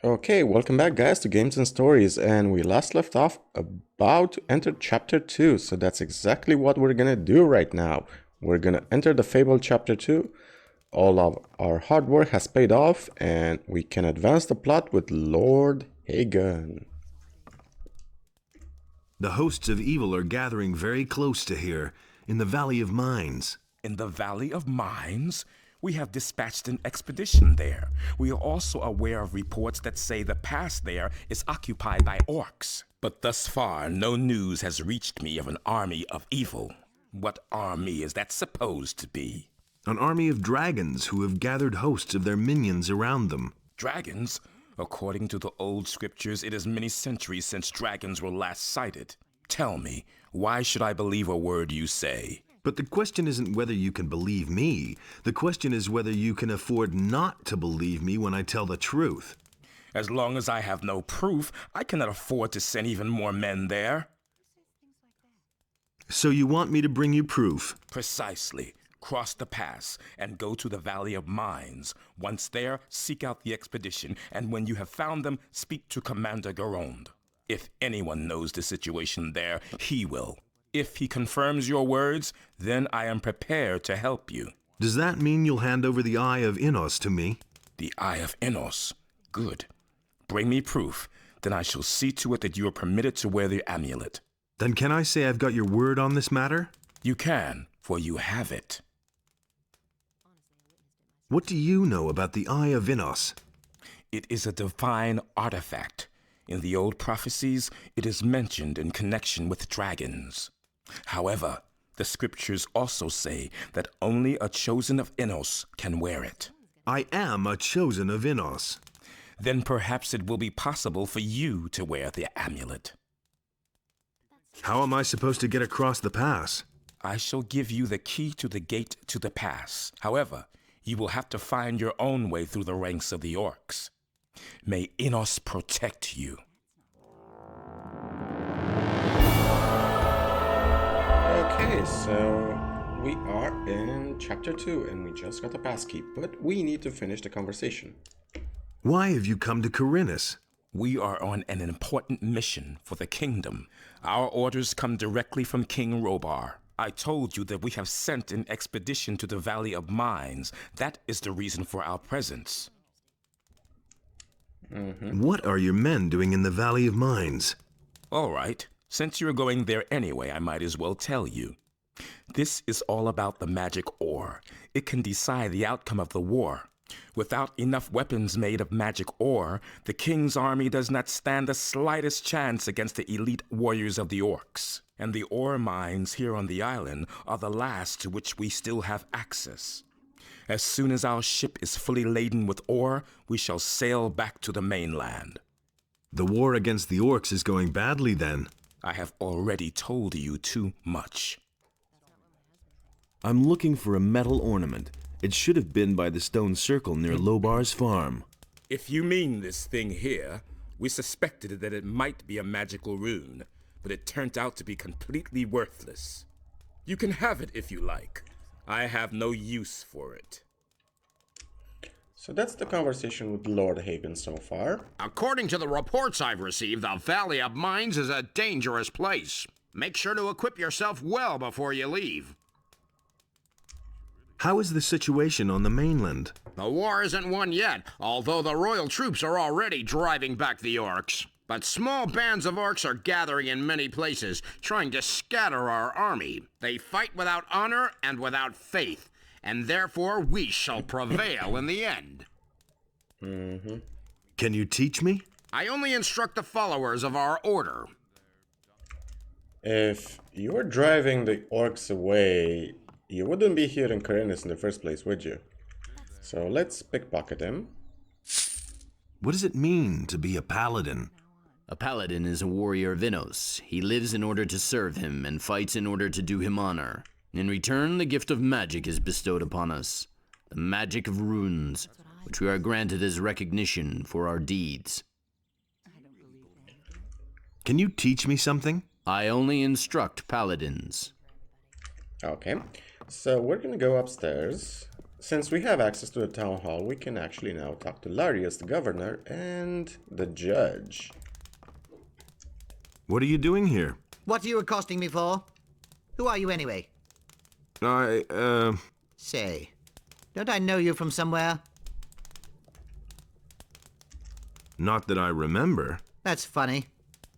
Okay, welcome back guys to Games and Stories, and we last left off about to enter chapter 2, so that's exactly what we're gonna do right now. We're gonna enter the Fable chapter 2. All of our hard work has paid off, and we can advance the plot with Lord Hagen. The hosts of evil are gathering very close to here, in the Valley of Mines. In the Valley of Mines? We have dispatched an expedition there. We are also aware of reports that say the pass there is occupied by orcs. But thus far, no news has reached me of an army of evil. What army is that supposed to be? An army of dragons who have gathered hosts of their minions around them. Dragons? According to the old scriptures, it is many centuries since dragons were last sighted. Tell me, why should I believe a word you say? But the question isn't whether you can believe me. The question is whether you can afford not to believe me when I tell the truth. As long as I have no proof, I cannot afford to send even more men there. So you want me to bring you proof? Precisely. Cross the pass and go to the Valley of Mines. Once there, seek out the expedition, and when you have found them, speak to Commander Garond. If anyone knows the situation there, he will. If he confirms your words, then I am prepared to help you. Does that mean you'll hand over the Eye of Innos to me? The Eye of Innos? Good. Bring me proof, then I shall see to it that you are permitted to wear the amulet. Then can I say I've got your word on this matter? You can, for you have it. What do you know about the Eye of Innos? It is a divine artifact. In the old prophecies, it is mentioned in connection with dragons. However, the scriptures also say that only a chosen of Innos can wear it. I am a chosen of Innos. Then perhaps it will be possible for you to wear the amulet. How am I supposed to get across the pass? I shall give you the key to the gate to the pass. However, you will have to find your own way through the ranks of the orcs. May Innos protect you. Okay, so we are in chapter 2 and we just got the pass key, but we need to finish the conversation. Why have you come to Corinus? We are on an important mission for the kingdom. Our orders come directly from King Robar. I told you that we have sent an expedition to the Valley of Mines. That is the reason for our presence. What are your men doing in the Valley of Mines? All right. Since you're going there anyway, I might as well tell you. This is all about the magic ore. It can decide the outcome of the war. Without enough weapons made of magic ore, the king's army does not stand the slightest chance against the elite warriors of the orcs. And the ore mines here on the island are the last to which we still have access. As soon as our ship is fully laden with ore, we shall sail back to the mainland. The war against the orcs is going badly then. I have already told you too much. I'm looking for a metal ornament. It should have been by the stone circle near Lobar's farm. If you mean this thing here, we suspected that it might be a magical rune, but it turned out to be completely worthless. You can have it if you like. I have no use for it. So that's the conversation with Lord Hagen so far. According to the reports I've received, the Valley of Mines is a dangerous place. Make sure to equip yourself well before you leave. How is the situation on the mainland? The war isn't won yet, although the royal troops are already driving back the orcs. But small bands of orcs are gathering in many places, trying to scatter our army. They fight without honor and without faith, and therefore we shall prevail in the end. Can you teach me? I only instruct the followers of our order. If you were driving the orcs away, you wouldn't be here in Corinus in the first place, would you? So let's pickpocket him. What does it mean to be a paladin? A paladin is a warrior of Innos. He lives in order to serve him and fights in order to do him honor. In return, the gift of magic is bestowed upon us. The magic of runes, which we are granted as recognition for our deeds. Can you teach me something? I only instruct paladins. Okay, so we're gonna go upstairs since we have access to the town hall, we can actually now talk to Larius, the governor, and the judge. What are you doing here? What are you accosting me for? Who are you anyway? Say, don't I know you from somewhere? Not that I remember. That's funny.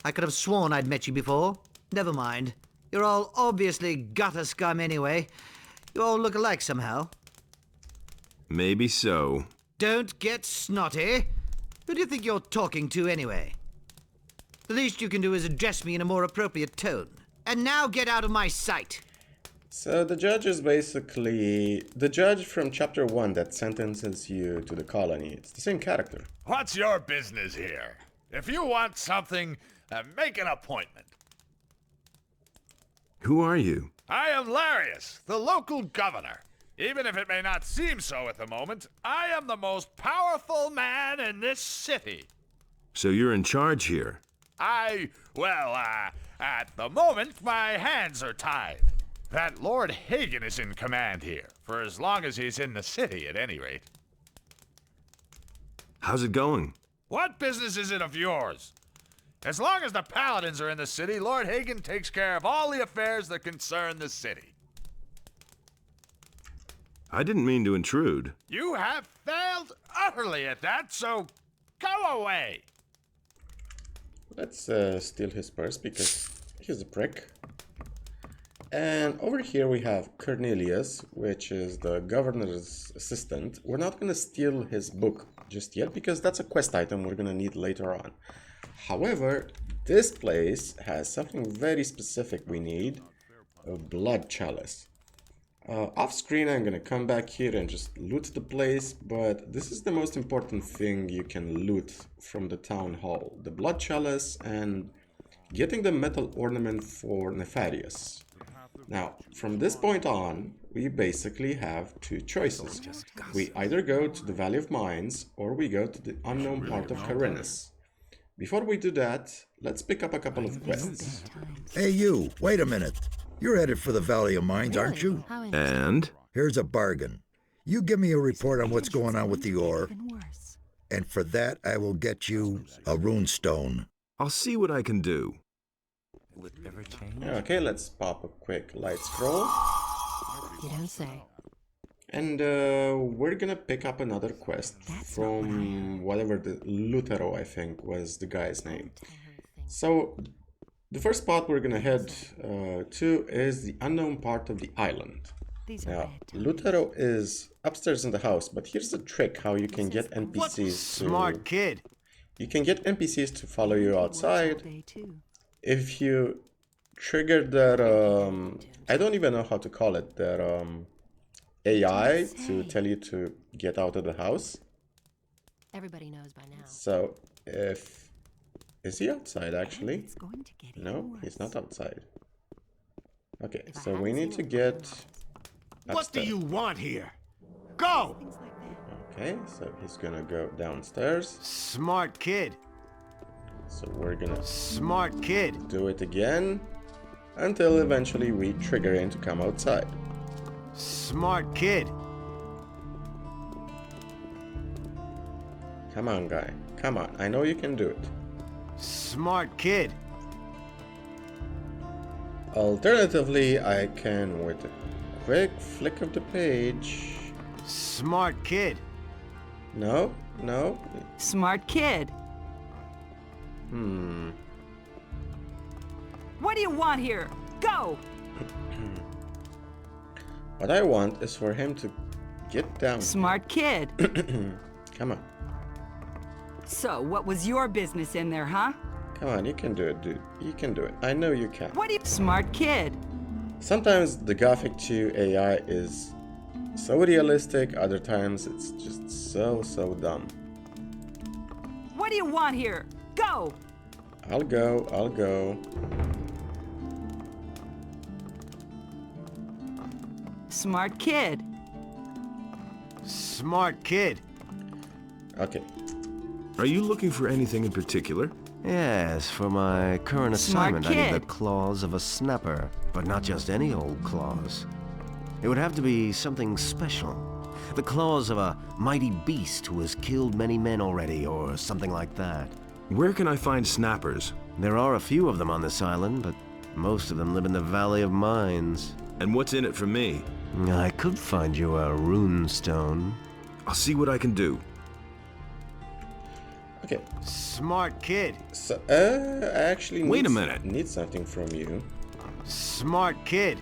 I could have sworn I'd met you before. Never mind. You're all obviously gutter scum anyway. You all look alike somehow. Maybe so. Don't get snotty. Who do you think you're talking to anyway? The least you can do is address me in a more appropriate tone. And now get out of my sight. So the judge is basically the judge from chapter 1 that sentences you to the colony. It's the same character. What's your business here? If you want something, make an appointment. Who are you? I am Larius, the local governor. Even if it may not seem so at the moment, I am the most powerful man in this city. So you're in charge here? At the moment, my hands are tied. That Lord Hagen is in command here, for as long as he's in the city, at any rate. How's it going? What business is it of yours? As long as the paladins are in the city, Lord Hagen takes care of all the affairs that concern the city. I didn't mean to intrude. You have failed utterly at that, so go away. Let's steal his purse because he's a prick. And over here we have Cornelius, which is the governor's assistant. We're not going to steal his book just yet because that's a quest item we're going to need later on. However, this place has something very specific we need, a blood chalice. Off screen I'm going to come back here and just loot the place, but this is the most important thing you can loot from the town hall. The blood chalice and getting the metal ornament for Nefarious. Now, from this point on, we basically have two choices. We either go to the Valley of Mines, or we go to the unknown part of Carinus. Before we do that, let's pick up a couple of quests. Hey you, wait a minute. You're headed for the Valley of Mines, aren't you? And? Here's a bargain. You give me a report on what's going on with the ore, and for that I will get you a rune stone. I'll see what I can do. Okay, let's pop a quick light scroll. You don't say. And we're gonna pick up another quest from whatever the Lutero, I think, was the guy's name. So the first spot we're gonna head to is the unknown part of the island. Now, Lutero is upstairs in the house, but here's the trick how you can get NPCs Smart kid. You can get NPCs to follow you outside. If you trigger their, I don't even know how to call it, their AI to tell you to get out of the house. Everybody knows by now. So if, is he outside actually? No, he's not outside. Okay, so we need to get upstairs. What do you want here? Go! Okay, so he's gonna go downstairs. Smart kid. So we're gonna Smart kid. do it again until eventually we trigger him to come outside. Smart kid. Come on, guy. Come on. I know you can do it. Smart kid. Alternatively, I can, with a quick flick of the page... Smart kid. No, no. Smart kid. What do you want here? Go! What I want is for him to get down. Smart kid. Come on. So, what was your business in there, huh? Come on, you can do it, dude. You can do it. I know you can. What do you... Smart kid. Sometimes the Gothic 2 AI is so realistic, other times it's just so dumb. What do you want here? Go! I'll go. Smart kid. Smart kid. Okay. Are you looking for anything in particular? Yes, for my current Smart assignment, I need the kid. claws of a snapper, but not just any old claws. It would have to be something special, The claws of a mighty beast who has killed many men already, or something like that. Where can I find snappers? There are a few of them on this island, but most of them live in the Valley of Mines. And what's in it for me? I could find you a rune stone. I'll see what I can do. Okay. Smart kid. So, I actually Wait a minute. Need something from you. Smart kid.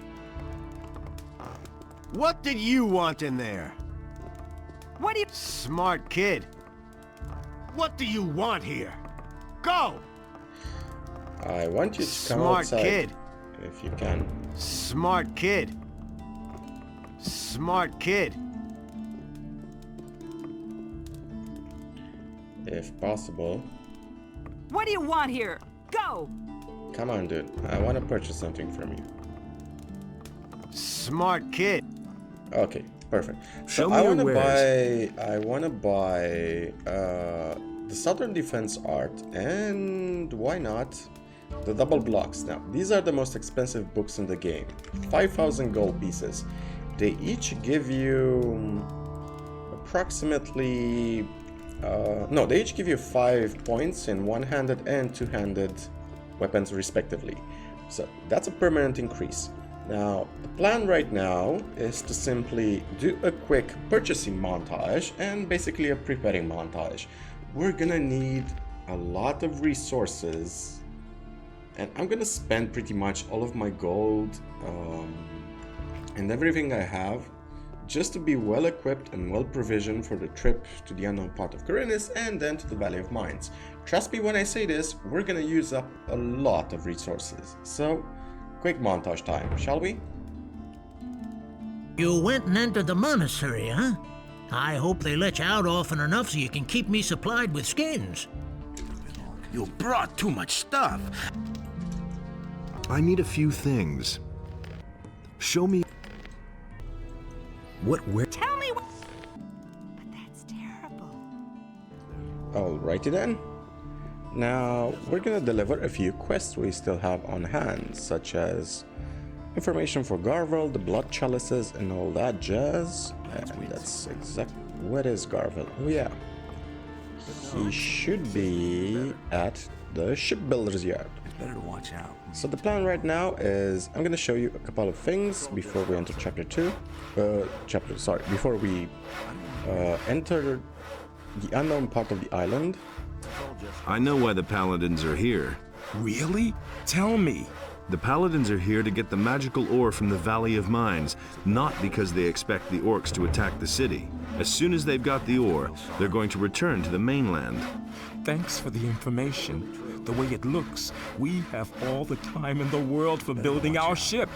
What did you want in there? What do you... Smart kid. What do you want here? Go! I want you to come Smart outside. kid. If you can. Smart kid. Smart kid. If possible. What do you want here? Go! Come on, dude. I want to purchase something from you. Smart kid. Okay, perfect. Show So me I your want to wares. buy the Southern Defense Art, and why not the double blocks. Now, these are the most expensive books in the game. 5,000 gold pieces. They each give you approximately no, they each give you 5 points in one-handed and two-handed weapons respectively. So that's a permanent increase. Now, the plan right now is to simply do a quick purchasing montage and basically a preparing montage. We're gonna need a lot of resources, and I'm gonna spend pretty much all of my gold and everything I have just to be well equipped and well provisioned for the trip to the unknown part of Pyranha and then to the Valley of Mines. Trust me when I say this, we're gonna use up a lot of resources. So, quick montage time, shall we? You went and entered the monastery, huh? I hope they let you out often enough so you can keep me supplied with skins. You brought too much stuff. I need a few things. Show me where. Tell me what... But that's terrible. Alrighty then. Now, we're gonna deliver a few quests we still have on hand, such as information for Garvel, the blood chalices, and all that jazz. And that's exactly... What is Garvel? Oh yeah. He should be at the shipbuilder's yard. Better to watch out. So the plan right now is I'm gonna show you a couple of things before we enter chapter 2. Before we enter the unknown part of the island. I know why the paladins are here. Really? Tell me. The paladins are here to get the magical ore from the Valley of Mines, not because they expect the orcs to attack the city. As soon as they've got the ore, they're going to return to the mainland. Thanks for the information. The way it looks, we have all the time in the world for building our ship.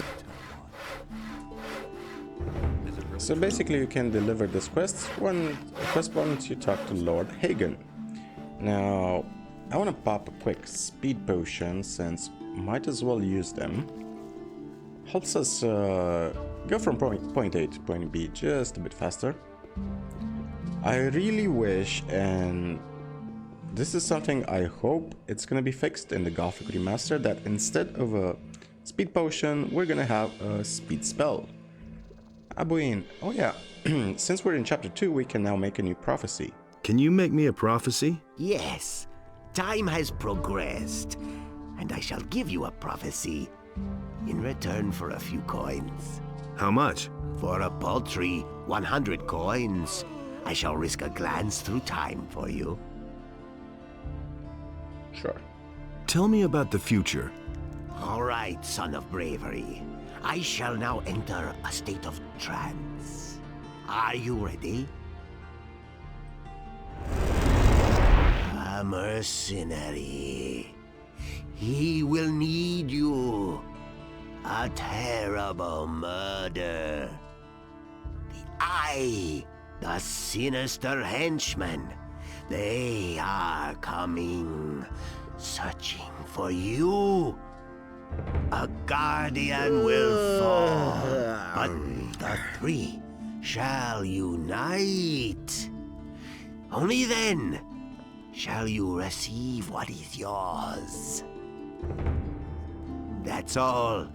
So basically you can deliver this quest once you talk to Lord Hagen. Now, I want to pop a quick speed potion since might as well use them. Helps us go from point A to point B just a bit faster. I really wish, and this is something I hope it's gonna be fixed in the Gothic remaster, that instead of a speed potion, we're gonna have a speed spell. Abuin, oh yeah, since we're in chapter 2, we can now make a new prophecy. Can you make me a prophecy? Yes, time has progressed, and I shall give you a prophecy in return for a few coins. How much? For a paltry 100 coins, I shall risk a glance through time for you. Sure. Tell me about the future. All right, son of bravery. I shall now enter a state of trance. Are you ready? A mercenary. He will need you. A terrible murder. The Eye, the sinister henchmen. They are coming, searching for you. A guardian will fall, but the three shall unite. Only then shall you receive what is yours. That's all.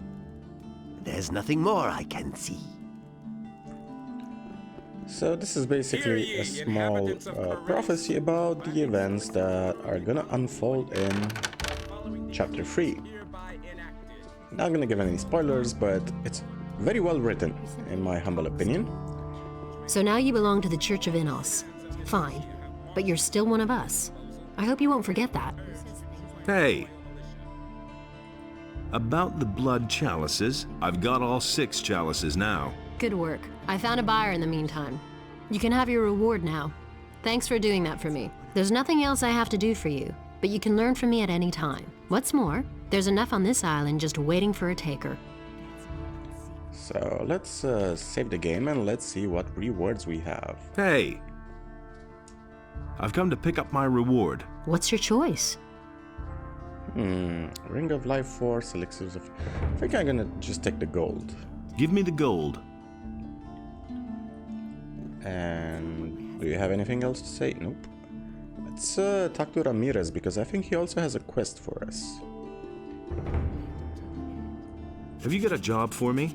There's nothing more I can see. So this is basically a small prophecy about the events that are gonna unfold in Chapter 3. Not gonna give any spoilers, but it's very well written, in my humble opinion. So now you belong to the Church of Innos. Fine. But you're still one of us. I hope you won't forget that. Hey! About the blood chalices, I've got all 6 chalices now. Good work. I found a buyer in the meantime. You can have your reward now. Thanks for doing that for me. There's nothing else I have to do for you, but you can learn from me at any time. What's more, there's enough on this island just waiting for a taker. So let's save the game and let's see what rewards we have. Hey! I've come to pick up my reward. What's your choice? Ring of Life Force, Elixirs of... I think I'm gonna just take the gold. Give me the gold. And do you have anything else to say? Nope. Let's talk to Ramirez, because I think he also has a quest for us. Have you got a job for me?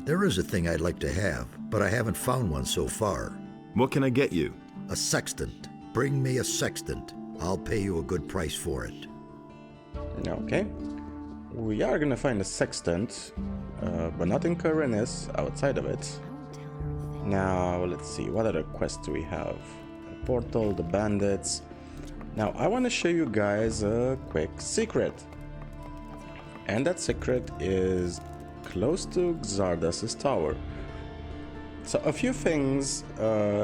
There is a thing I'd like to have, but I haven't found one so far. What can I get you? A sextant. Bring me a sextant. I'll pay you a good price for it. Okay. We are gonna find a sextant, but not in Pyranha, outside of it. Now, let's see, what other quests do we have? The portal, the bandits. Now, I want to show you guys a quick secret. And that secret is close to Xardas' tower. So a few things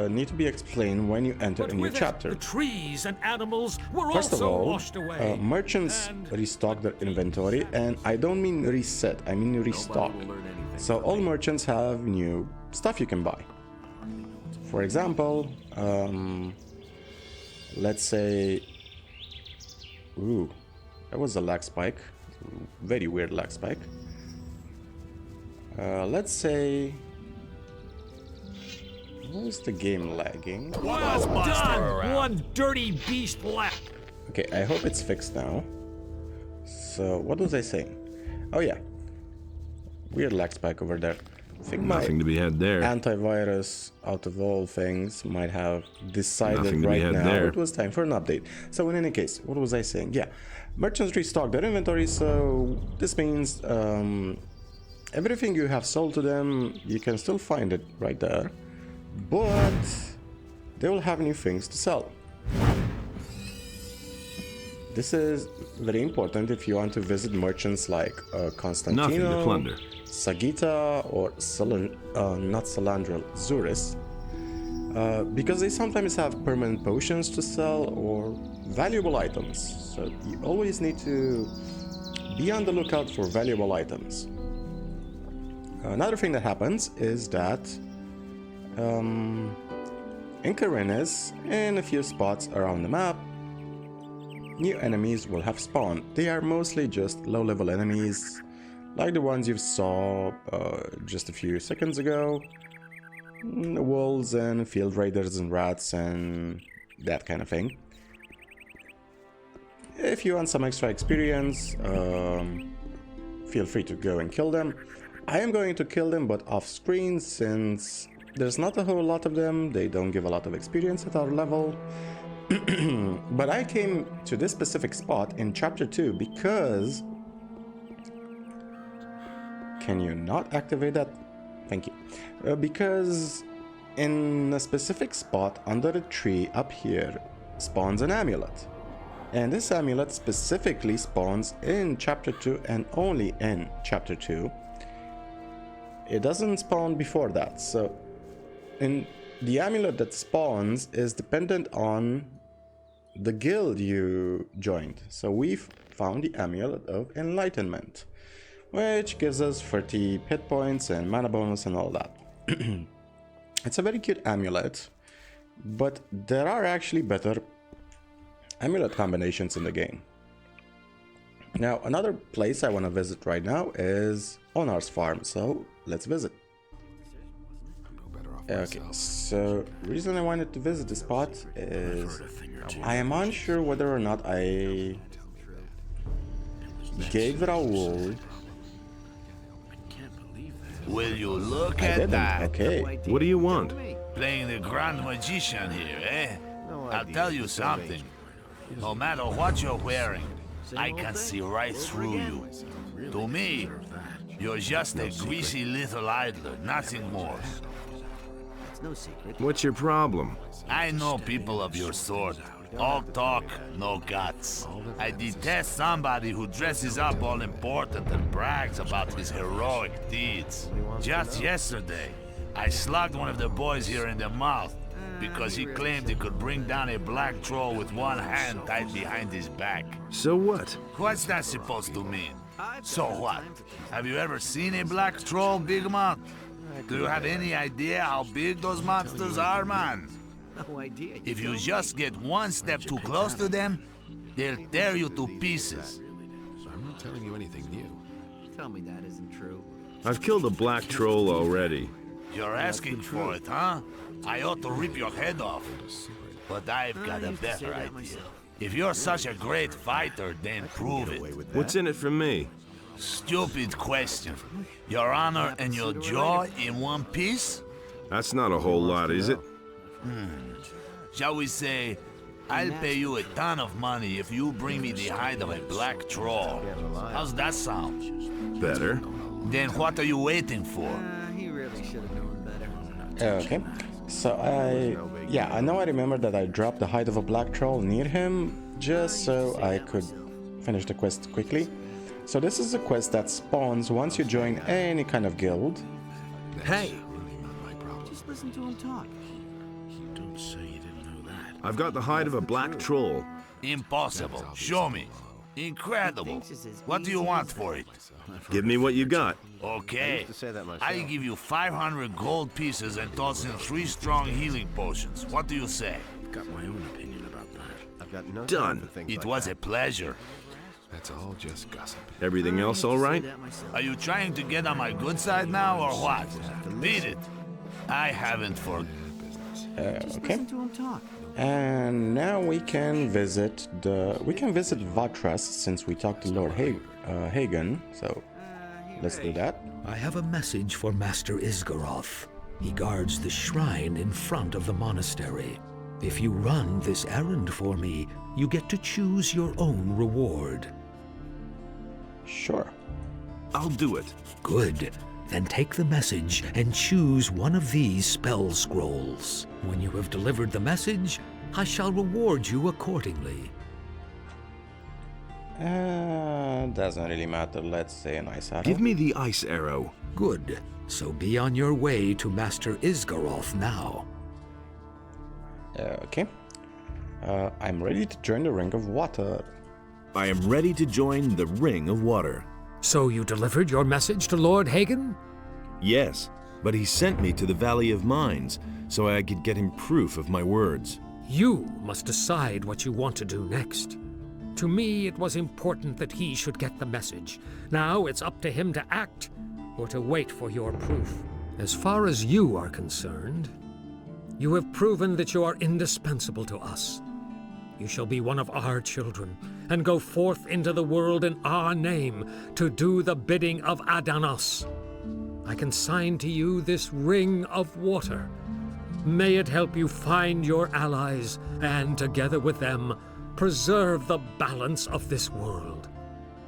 need to be explained when you enter a new chapter. The trees and animals were First of also all, washed away. merchants restock their inventory, and I don't mean reset, I mean restock. So all merchants have new stuff you can buy. For example, let's say... Ooh, that was a lag spike. Very weird lag spike. Let's say... Why is the game lagging? Well done! One dirty beast left. Okay, I hope it's fixed now. So, what was I saying? Oh yeah. Weird lag spike over there. I think Nothing to be had there. Antivirus, out of all things, might have decided Nothing to be right had now there. it was time for an update. So in any case, what was I saying? Yeah, merchants restock their inventory, so this means everything you have sold to them, you can still find it right there. But they will have new things to sell. This is very important if you want to visit merchants like Constantino, Nothing to plunder. Sagita, or not Salandril, Zuris, because they sometimes have permanent potions to sell or valuable items. So you always need to be on the lookout for valuable items. Another thing that happens is that in Pyranha, in a few spots around the map, new enemies will have spawned. They are mostly just low-level enemies, like the ones you saw just a few seconds ago. Wolves and field raiders and rats and that kind of thing. If you want some extra experience, feel free to go and kill them. I am going to kill them, but off screen, since there's not a whole lot of them. They don't give a lot of experience at our level. But I came to this specific spot in Chapter 2 because... Can you not activate that? Thank you. Because in a specific spot under a tree up here spawns an amulet. And this amulet specifically spawns in Chapter 2 and only in Chapter 2. It doesn't spawn before that, so the amulet that spawns is dependent on the guild you joined. So we've found the amulet of enlightenment, which gives us 30 hit points and mana bonus and all that. It's a very cute amulet, but there are actually better amulet combinations in the game. Now, another place I want to visit right now is Onar's farm, so let's visit. Okay, so the reason I wanted to visit the spot is I am unsure whether or not I gave Raul. Will you look I at didn't. that? Okay. What do you want? Playing the grand magician here, eh? I'll tell you something. No matter what you're wearing, I can see right through you. To me, you're just a greasy little idler, nothing more. What's your problem? I know people of your sort. All talk, no guts. I detest somebody who dresses up all important and brags about his heroic deeds. Just yesterday, I slugged one of the boys here in the mouth because he claimed he could bring down a black troll with one hand tied behind his back. So what? What's that supposed to mean? So what? Have you ever seen a black troll, Big Mouth? Do you have any idea how big those monsters are, man? No idea. If you just get one step too close to them, they'll tear you to pieces. So I'm not telling you anything new. Tell me that isn't true. I've killed a black troll already. You're asking for it, huh? I ought to rip your head off. But I've got a better idea. If you're such a great fighter, then prove it. What's in it for me? Stupid question. Your honor and your jaw in one piece? That's not a whole lot, is it? Shall we say, I'll pay you a ton of money if you bring me the hide of a black troll. How's that sound? Better. Then what are you waiting for? He really should have known better. Okay, so I know I remember that I dropped the hide of a black troll near him just so I could finish the quest quickly. So this is a quest that spawns once you join any kind of guild. Hey! Just listen to him talk. Don't say you didn't know that. I've got the hide of a black troll. Impossible. Show me. Incredible. What do you want for it? Give me what you got. Okay. I'll give you 500 gold pieces and toss in 3 strong healing potions. What do you say? I've got my own opinion about that. I've got no Done. It was a pleasure. That's all just gossip. Everything else all right? Are you trying to get on my good side now, or what? Beat it. I haven't forgotten. Okay. And now we can visit Vatras since we talked to Lord Hagen. So let's do that. I have a message for Master Isgaroth. He guards the shrine in front of the monastery. If you run this errand for me, you get to choose your own reward. Sure. I'll do it. Good. Then take the message and choose one of these spell scrolls. When you have delivered the message, I shall reward you accordingly. Doesn't really matter. Let's say an ice arrow. Give me the ice arrow. Good. So be on your way to Master Isgaroth now. Okay. I'm ready to join the Ring of Water. I am ready to join the Ring of Water. So you delivered your message to Lord Hagen? Yes, but he sent me to the Valley of Mines so I could get him proof of my words. You must decide what you want to do next. To me, it was important that he should get the message. Now it's up to him to act or to wait for your proof. As far as you are concerned, you have proven that you are indispensable to us. You shall be one of our children and go forth into the world in our name to do the bidding of Adanos. I consign to you this Ring of Water. May it help you find your allies and, together with them, preserve the balance of this world.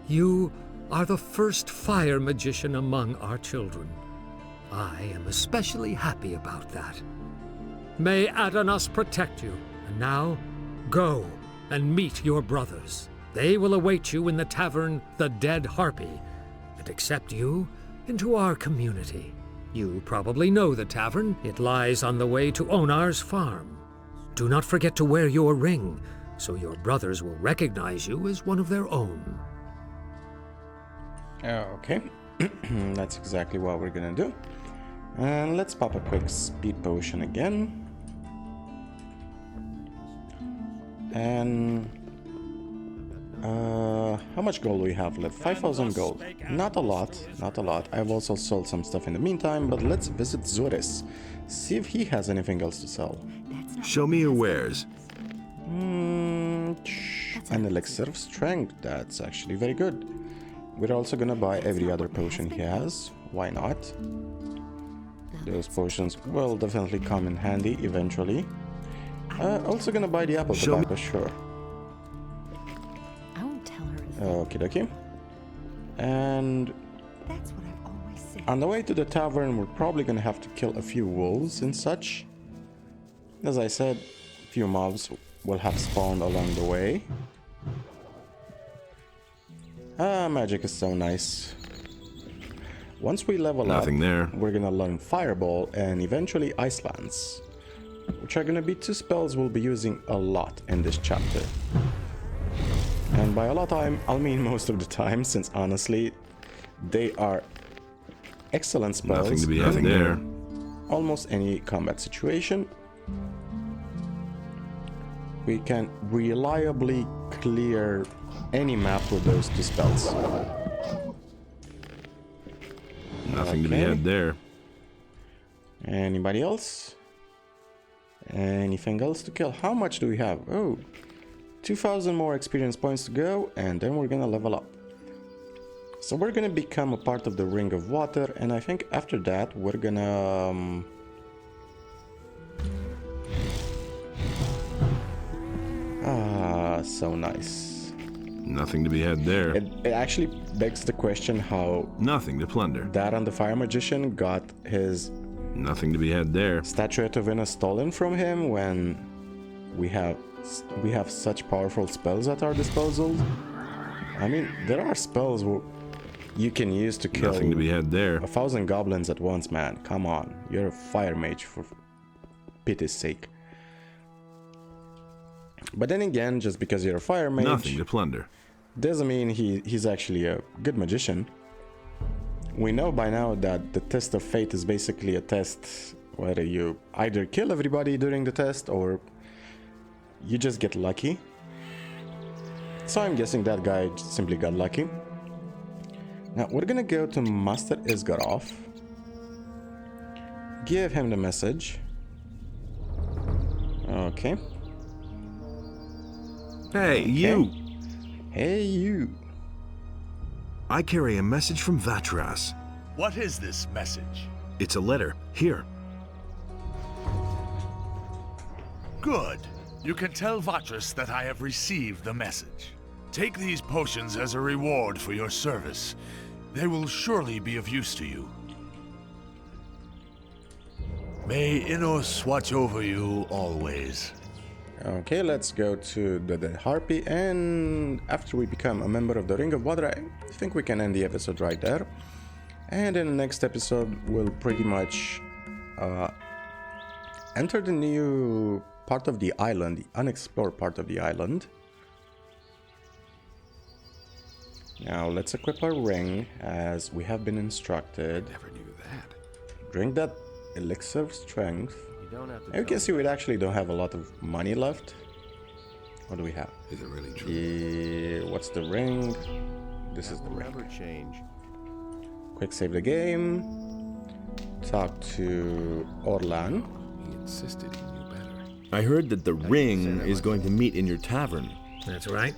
You are the first fire magician among our children. I am especially happy about that. May Adanos protect you, and now, go and meet your brothers. They will await you in the tavern, the Dead Harpy, and accept you into our community. You probably know the tavern. It lies on the way to Onar's farm. Do not forget to wear your ring, so your brothers will recognize you as one of their own. Okay. That's exactly what we're gonna do. And let's pop a quick speed potion again. And how much gold do we have left? 5,000 gold. Not a lot, not a lot. I've also sold some stuff in the meantime, but let's visit Zuris. See if he has anything else to sell. Show me your wares. An elixir of strength. That's actually very good. We're also gonna buy every other potion he has. Why not? Those potions will definitely come in handy eventually. Also gonna buy the apple tobacco, sure. I won't tell her. Okie dokie. And That's what I've always said. on the way to the tavern, we're probably gonna have to kill a few wolves and such. As I said, a few mobs will have spawned along the way. Magic is so nice. Once we level Nothing up, there. we're gonna learn Fireball and eventually Ice Lance, which are gonna be two spells we'll be using a lot in this chapter. And by a lot I'll mean most of the time, since honestly, they are excellent spells. Nothing to be had in there. Almost any combat situation. We can reliably clear any map with those two spells. Nothing to be Okay. had there. Anybody else? Anything else to kill? How much do we have? Oh, 2,000 more experience points to go, and then we're gonna level up. So we're gonna become a part of the Ring of Water, and I think after that we're gonna so nice. Nothing to be had there. It actually begs the question how Nothing to plunder. Daran the Fire Magician got his Nothing to be had there. Statuette of Venus stolen from him when we have such powerful spells at our disposal. I mean, there are spells you can use to kill Nothing to be had there. 1,000 goblins at once, man. Come on, you're a fire mage for pity's sake. But then again, just because you're a fire mage, Nothing to plunder. doesn't mean he's actually a good magician. We know by now that the test of fate is basically a test whether you either kill everybody during the test or you just get lucky. So I'm guessing that guy simply got lucky. Now we're gonna go to Master Isgarov, give him the message. Okay. Hey, you! Hey, you! I carry a message from Vatras. What is this message? It's a letter. Here. Good. You can tell Vatras that I have received the message. Take these potions as a reward for your service. They will surely be of use to you. May Innos watch over you always. Okay, let's go to the Dead Harpy, and after we become a member of the Ring of Water, I think we can end the episode right there. And in the next episode, we'll pretty much enter the new part of the island, the unexplored part of the island. Now let's equip our ring as we have been instructed. Never knew that. Drink that elixir of strength. You don't have to And you can see we actually don't have a lot of money left. What do we have? Is it really true? What's the ring? This is the ring. never change. Quick save the game. Talk to Orlan. He insisted he knew better. I heard that the ring is going to meet in your tavern. That's right.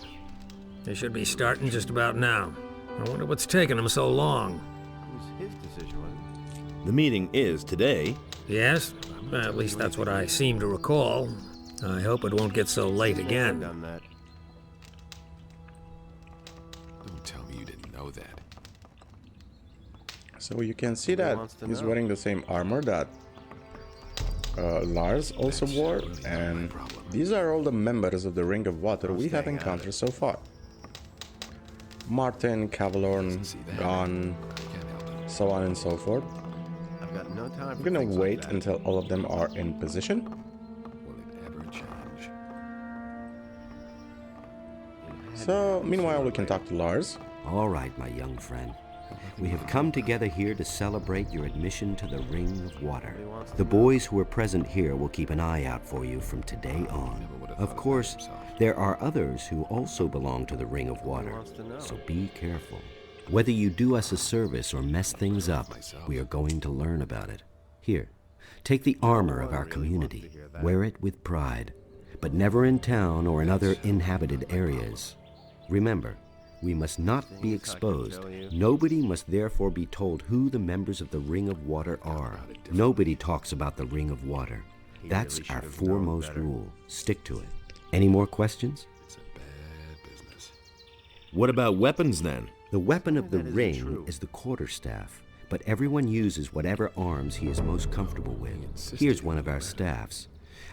They should be starting just about now. I wonder what's taking them so long. It was his decision, wasn't it? The meeting is today. Yes? At least that's what I seem to recall. I hope it won't get so late again. Done that. Don't tell me you didn't know that. So you can see that wants to he's know? wearing the same armor that Lars also wore, and these are all the members of the Ring of Water we have encountered so far. Martin, Cavalorn, Gon, so on and so forth. I've got no time I'm for gonna things like wait that. until all of them are in position. Will it ever change? So meanwhile we can talk to Lars. All right, my young friend. We have come together here to celebrate your admission to the Ring of Water. The boys who are present here will keep an eye out for you from today on. Of course, there are others who also belong to the Ring of Water, so be careful. Whether you do us a service or mess things up, we are going to learn about it. Here, take the armor of our community. Wear it with pride, but never in town or in other inhabited areas. Remember, We must not be exposed. Nobody must therefore be told who the members of the Ring of Water are. Nobody talks about the Ring of Water. That's our foremost rule. Stick to it. Any more questions? What about weapons then? The weapon of the ring is the quarterstaff, but everyone uses whatever arms he is most comfortable with. Here's one of our staffs.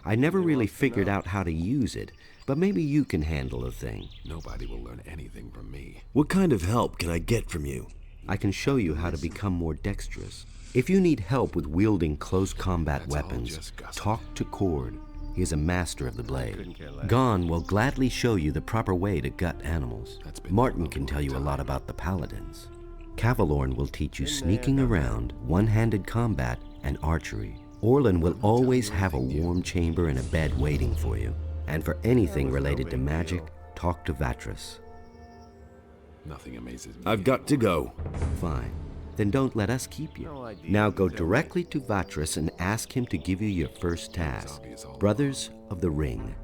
I never really figured out how to use it, but maybe you can handle the thing. Nobody will learn anything from me. What kind of help can I get from you? I can show you how to become more dexterous. If you need help with wielding close combat weapons, talk to Cord. He is a master of the blade. Gon will gladly show you the proper way to gut animals. Martin can tell you a lot about the paladins. Cavalorn will teach you sneaking around, one-handed combat, and archery. Orlin will always have a warm chamber and a bed waiting for you. And for anything related to magic, talk to Vatras. Nothing amazes me. I've got to go. Fine. Then don't let us keep you. Now go directly to Vatras and ask him to give you your first task. Brothers of the Ring.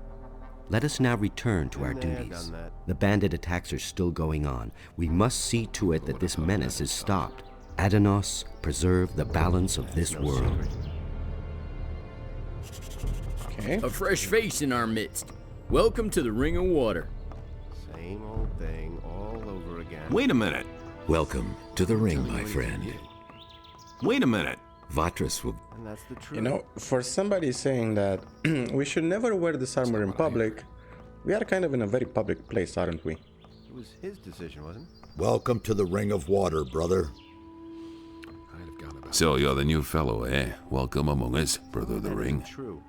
Let us now return to our duties. The bandit attacks are still going on. We must see to it that this menace is stopped. Adanos, preserve the balance of this world. A fresh face in our midst. Welcome to the Ring of Water. Same old thing all over again. Wait a minute. Welcome to the ring, my friend. Wait a minute. Vatras will... And that's the truth. You know, for somebody saying that we should never wear this armor in public, we are kind of in a very public place, aren't we? It was his decision, wasn't it? Welcome to the Ring of Water, brother. So you're the new fellow, eh? Welcome among us, brother of the ring. True.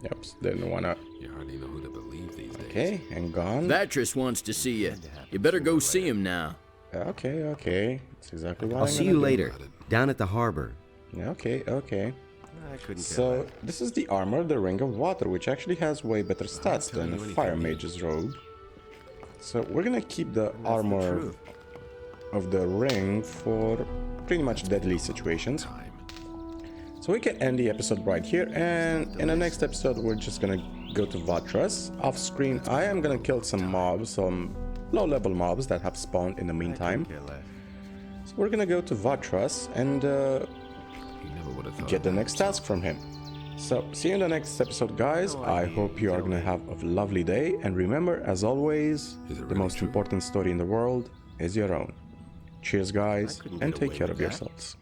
Yep, didn't wanna... You hardly know who to believe these days. Okay, and gone. Vatras wants to see you. You better go see him now. Okay. That's exactly what I'll see you later, down at the harbor. Okay. I couldn't So, this is the armor, the Ring of Water, which actually has way better stats than a Fire Mage's robe. So, we're gonna keep the armor of the ring for pretty much deadly situations. So we can end the episode right here, and in the next episode we're just gonna go to Vatras. Off screen I am gonna kill some mobs, some low level mobs that have spawned in the meantime. So we're gonna go to Vatras and get the next task from him. So see you in the next episode, guys. I hope you are gonna have a lovely day, and remember, as always, the most important story in the world is your own. Cheers, guys, and take care of yourselves.